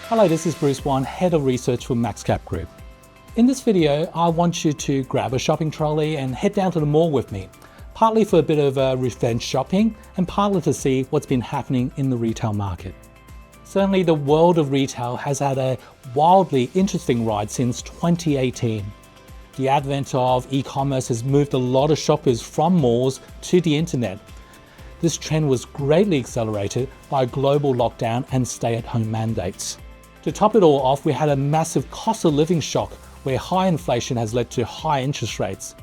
Hello, this is Bruce Wan, Head of Research for MaxCap Group. In this video, I want you to grab a shopping trolley and head down to the mall with me, partly for a bit of revenge shopping and partly to see what's been happening in the retail market. Certainly the world of retail has had a wildly interesting ride since 2018. The advent of e-commerce has moved a lot of shoppers from malls to the internet. This trend was greatly accelerated by a global lockdown and stay-at-home mandates. To top it all off, we had a massive cost of living shock where high inflation has led to high interest rates.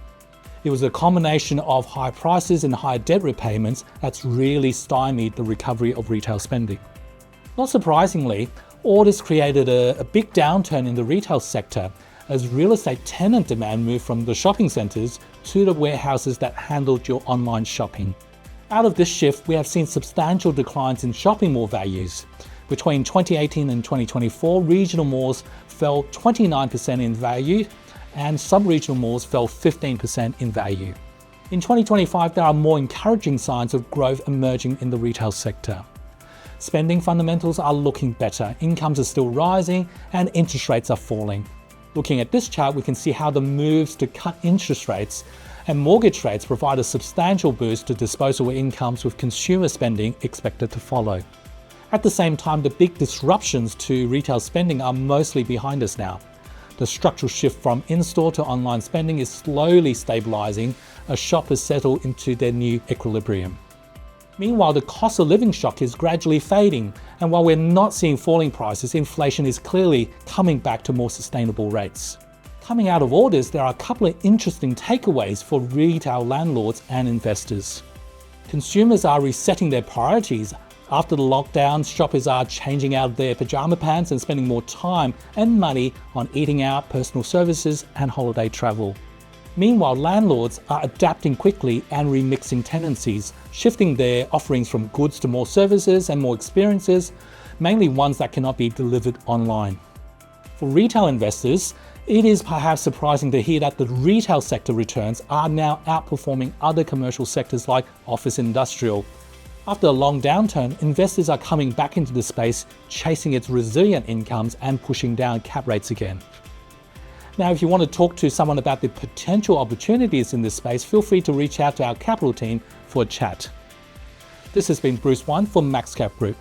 It was a combination of high prices and high debt repayments that's really stymied the recovery of retail spending. Not surprisingly, all this created a big downturn in the retail sector as real estate tenant demand moved from the shopping centres to the warehouses that handled your online shopping. Out of this shift, we have seen substantial declines in shopping mall values. Between 2018 and 2024, regional malls fell 29% in value and sub-regional malls fell 15% in value. In 2025, there are more encouraging signs of growth emerging in the retail sector. Spending fundamentals are looking better, incomes are still rising, and interest rates are falling. Looking at this chart, we can see how the moves to cut interest rates and mortgage rates provide a substantial boost to disposable incomes, with consumer spending expected to follow. At the same time, the big disruptions to retail spending are mostly behind us now. The structural shift from in-store to online spending is slowly stabilising as shoppers settle into their new equilibrium. Meanwhile, the cost of living shock is gradually fading, and while we're not seeing falling prices, inflation is clearly coming back to more sustainable rates. Coming out of all this, there are a couple of interesting takeaways for retail landlords and investors. Consumers are resetting their priorities. After the lockdown, shoppers are changing out their pajama pants and spending more time and money on eating out, personal services, and holiday travel. Meanwhile, landlords are adapting quickly and remixing tenancies, shifting their offerings from goods to more services and more experiences, mainly ones that cannot be delivered online. For retail investors, it is perhaps surprising to hear that the retail sector returns are now outperforming other commercial sectors like office and industrial. After a long downturn, investors are coming back into the space, chasing its resilient incomes and pushing down cap rates again. Now, if you want to talk to someone about the potential opportunities in this space, feel free to reach out to our capital team for a chat. This has been Bruce Wan for MaxCap Group.